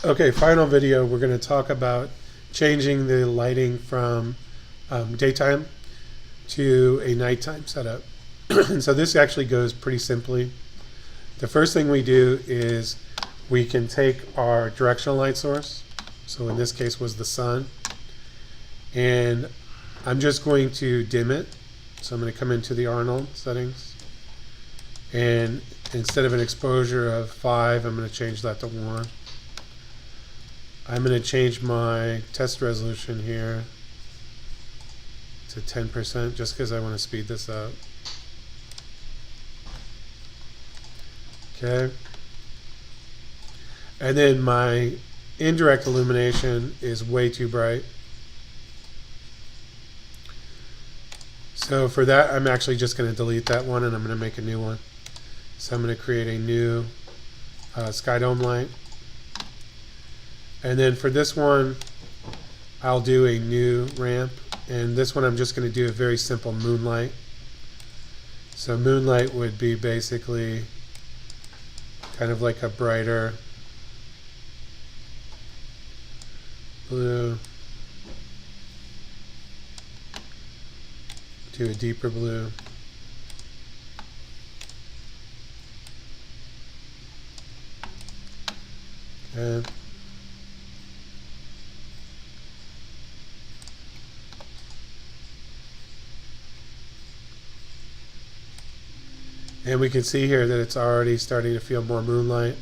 Okay, final video. We're going to talk about changing the lighting from daytime to a nighttime setup. And so this actually goes pretty simply. The first thing we do is we can take our directional light source, so in this case was the sun, and I'm just going to dim it. So I'm going to come into the Arnold settings, and instead of an exposure of 5, I'm going to change that to 1. I'm going to change my test resolution here to 10% just because I want to speed this up. Okay. And then my indirect illumination is way too bright. So for that, I'm actually just going to delete that one and I'm going to make a new one. So I'm going to create a new sky dome light. And then for this one, I'll do a new ramp. And this one I'm just going to do a very simple moonlight. So moonlight would be basically kind of like a brighter blue to a deeper blue. Okay. And we can see here that it's already starting to feel more moonlight.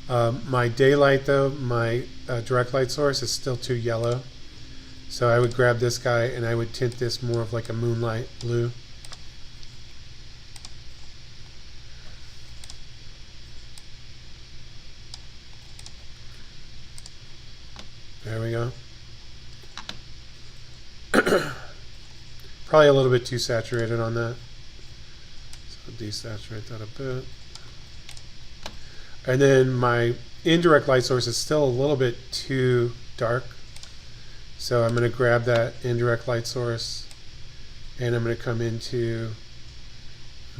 My daylight though, my direct light source is still too yellow. So I would grab this guy and I would tint this more of like a moonlight blue. There we go. Probably a little bit too saturated on that. So desaturate that a bit. And then my indirect light source is still a little bit too dark. So I'm going to grab that indirect light source and I'm going to come into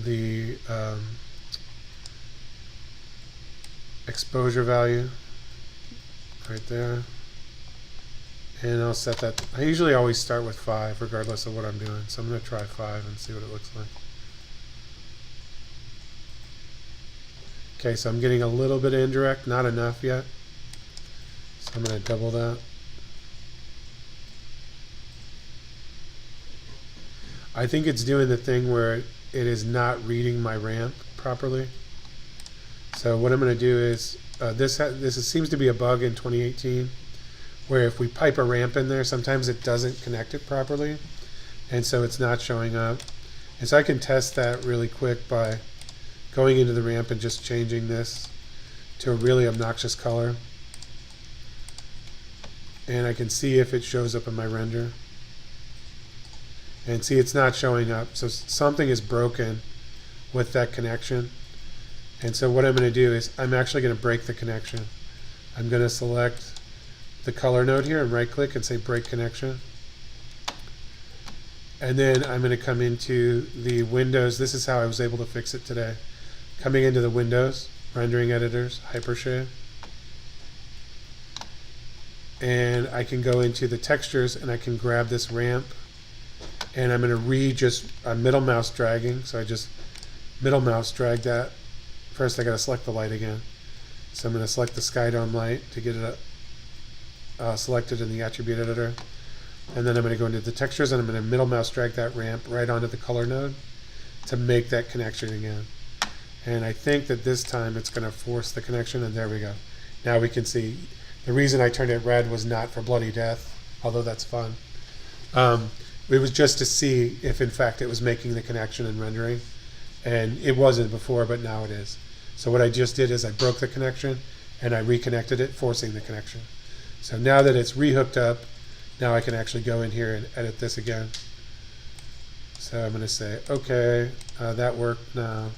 the exposure value right there. And I'll set that. I usually always start with 5 regardless of what I'm doing. So I'm going to try 5 and see what it looks like. Okay, so I'm getting a little bit of indirect, not enough yet. So I'm going to double that. I think it's doing the thing where it is not reading my ramp properly. So what I'm going to do is, this seems to be a bug in 2018, where if we pipe a ramp in there, sometimes it doesn't connect it properly, and so it's not showing up. And so I can test that really quick by going into the ramp and just changing this to a really obnoxious color. And I can see if it shows up in my render. And see, it's not showing up. So something is broken with that connection. And so what I'm going to do is I'm actually going to break the connection. I'm going to select the color node here and right click and say break connection. And then I'm going to come into the Windows. This is how I was able to fix it today. Coming into the Windows, rendering editors, Hypershade. And I can go into the textures and I can grab this ramp. And I'm going to middle mouse dragging. So I just middle mouse drag that. First I got to select the light again. So I'm going to select the sky dome light to get it selected in the attribute editor. And then I'm going to go into the textures and I'm going to middle mouse drag that ramp right onto the color node to make that connection again. And I think that this time it's going to force the connection, and there we go. Now we can see the reason I turned it red was not for bloody death, although that's fun. It was just to see if in fact it was making the connection and rendering, and it wasn't before, but now it is. So what I just did is I broke the connection and I reconnected it, forcing the connection. So now that it's rehooked up, now I can actually go in here and edit this again. So I'm going to say, okay, that worked now.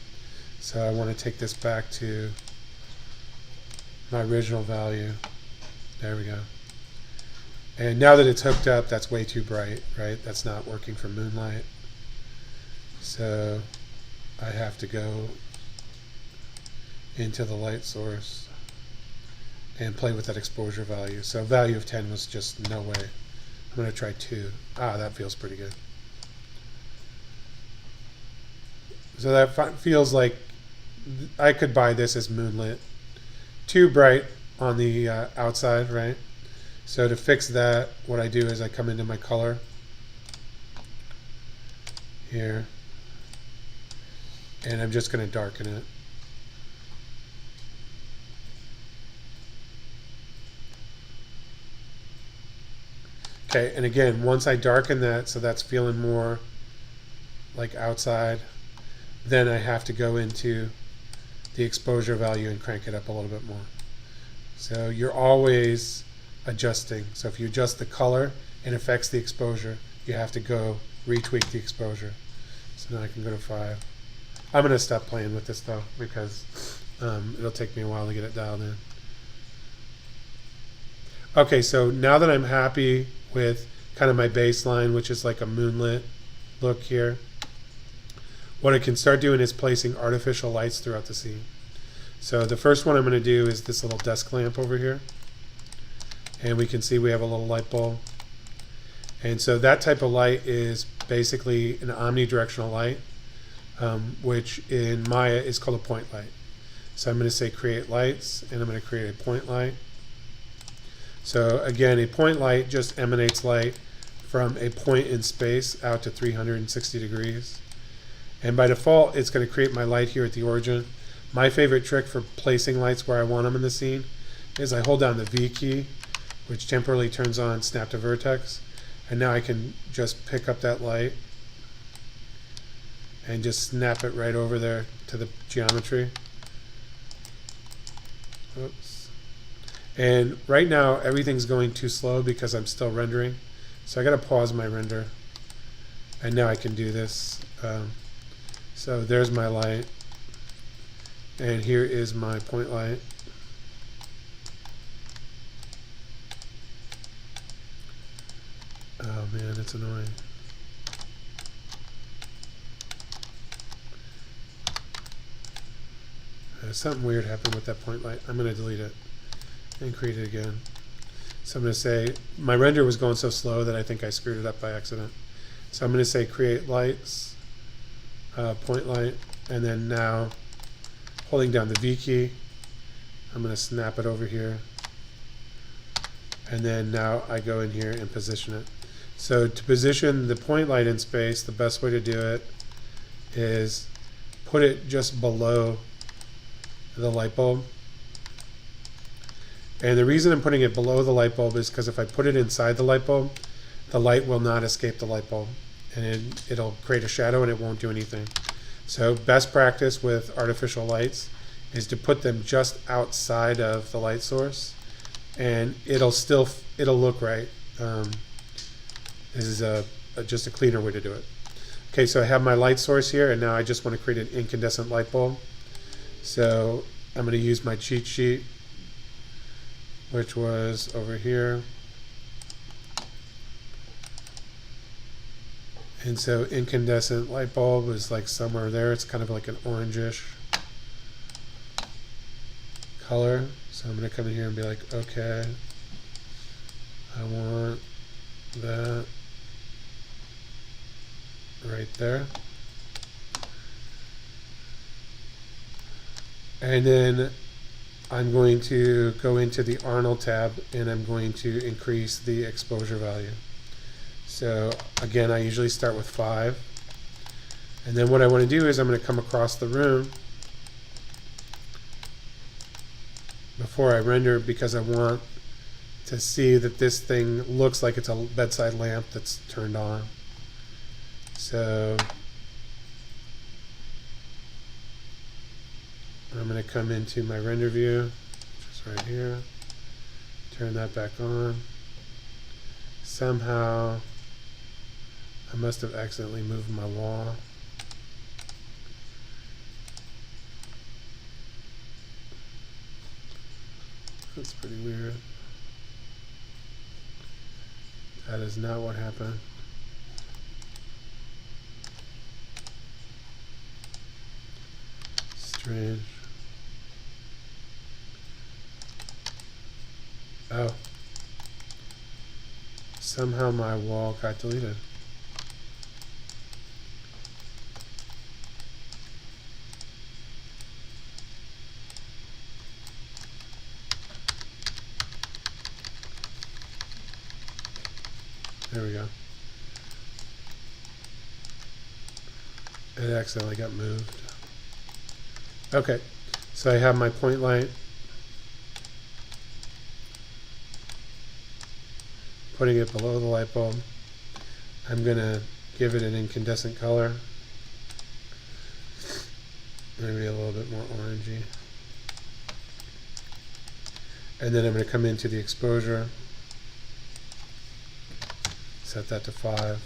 So I want to take this back to my original value. There we go. And now that it's hooked up, that's way too bright, right? That's not working for moonlight. So I have to go into the light source and play with that exposure value. So value of 10 was just no way. I'm going to try 2. Ah, that feels pretty good. So that feels like I could buy this as moonlit. Too bright on the outside, right? So to fix that, what I do is I come into my color here, and I'm just going to darken it. Okay, and again, once I darken that so that's feeling more like outside, then I have to go into the exposure value and crank it up a little bit more. So you're always adjusting. So if you adjust the color, it affects the exposure. You have to go retweak the exposure. So now I can go to 5. I'm going to stop playing with this though, because it'll take me a while to get it dialed in. Okay, so now that I'm happy with kind of my baseline, which is like a moonlit look here, what I can start doing is placing artificial lights throughout the scene. So the first one I'm going to do is this little desk lamp over here. And we can see we have a little light bulb. And so that type of light is basically an omnidirectional light, which in Maya is called a point light. So I'm going to say create lights, and I'm going to create a point light. So again, a point light just emanates light from a point in space out to 360 degrees. And by default, it's going to create my light here at the origin. My favorite trick for placing lights where I want them in the scene is I hold down the V key, which temporarily turns on snap to vertex. And now I can just pick up that light and just snap it right over there to the geometry. Oops. And right now everything's going too slow because I'm still rendering. So I got to pause my render. And now I can do this. So there's my light. And here is my point light. Oh man, it's annoying. Something weird happened with that point light. I'm going to delete it and create it again. So I'm going to say, my render was going so slow that I think I screwed it up by accident. So I'm going to say create lights, point light, and then now holding down the V key, I'm going to snap it over here. And then now I go in here and position it. So to position the point light in space, the best way to do it is put it just below the light bulb. And the reason I'm putting it below the light bulb is because if I put it inside the light bulb, the light will not escape the light bulb. And it'll create a shadow and it won't do anything. So best practice with artificial lights is to put them just outside of the light source, and it'll look right. This is just a cleaner way to do it. Okay, so I have my light source here, and now I just want to create an incandescent light bulb. So I'm going to use my cheat sheet, which was over here. And so incandescent light bulb is like somewhere there. It's kind of like an orangish color. So I'm going to come in here and be like, okay, I want that right there. And then I'm going to go into the Arnold tab and I'm going to increase the exposure value. So again, I usually start with 5. And then what I want to do is I'm going to come across the room before I render, because I want to see that this thing looks like it's a bedside lamp that's turned on. So I'm going to come into my render view, which is right here, turn that back on. Somehow I must have accidentally moved my wall. That's pretty weird. That is not what happened. Strange. Oh. Somehow my wall got deleted. There we go. It accidentally got moved. Okay, so I have my point light. Putting it below the light bulb. I'm gonna give it an incandescent color. Maybe a little bit more orangey. And then I'm gonna come into the exposure. Set that to 5.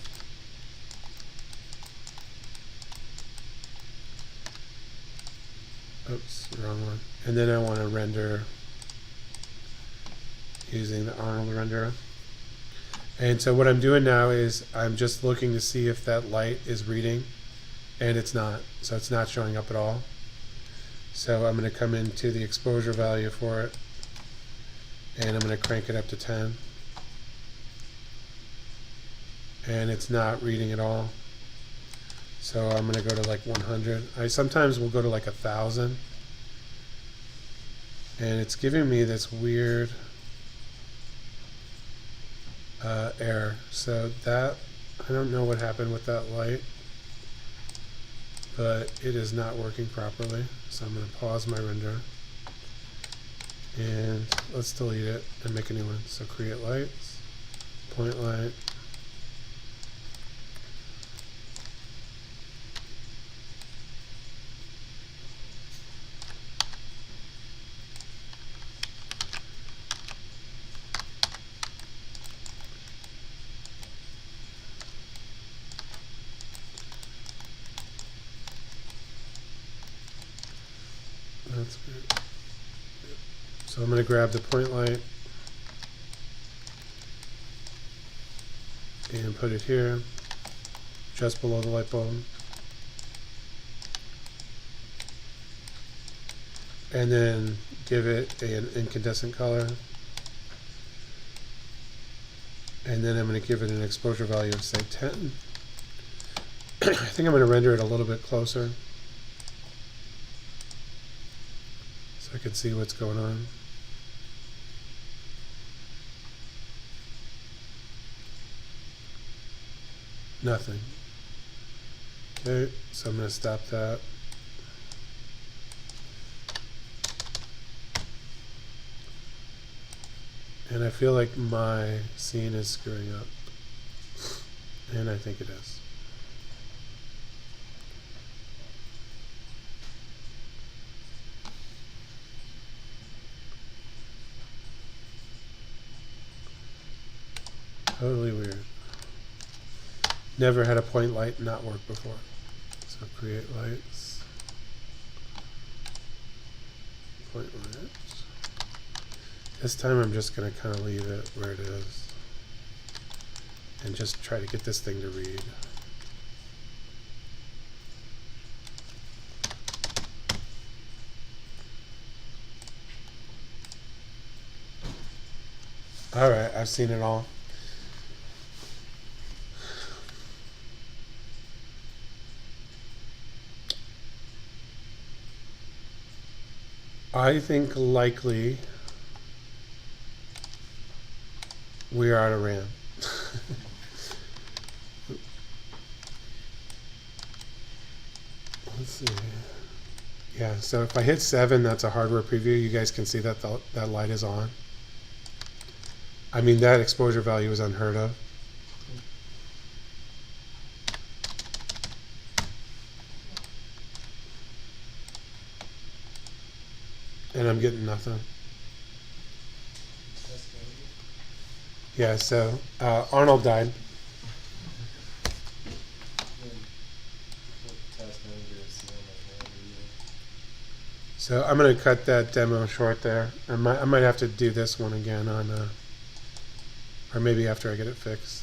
Oops, wrong one. And then I want to render using the Arnold renderer. And so what I'm doing now is I'm just looking to see if that light is reading, and it's not. So it's not showing up at all. So I'm going to come into the exposure value for it, and I'm going to crank it up to 10. And it's not reading at all. So I'm going to go to like 100. I sometimes will go to like 1,000. And it's giving me this weird error. So that, I don't know what happened with that light, but it is not working properly. So I'm going to pause my render. And let's delete it and make a new one. So create lights, point light. That's good. So I'm going to grab the point light and put it here, just below the light bulb. And then give it an incandescent color. And then I'm going to give it an exposure value of, say, 10. I think I'm going to render it a little bit closer so I can see what's going on. Nothing. Okay, so I'm going to stop that. And I feel like my scene is screwing up. And I think it is. Totally weird. Never had a point light not work before. So create lights. Point light. This time I'm just going to kind of leave it where it is and just try to get this thing to read. Alright, I've seen it all. I think likely we are out of RAM. Let's see. Yeah, so if I hit 7, that's a hardware preview. You guys can see that that light is on. I mean, that exposure value is unheard of. And I'm getting nothing. Yeah, so Arnold died. So I'm going to cut that demo short there. I might have to do this one again on, or maybe after I get it fixed.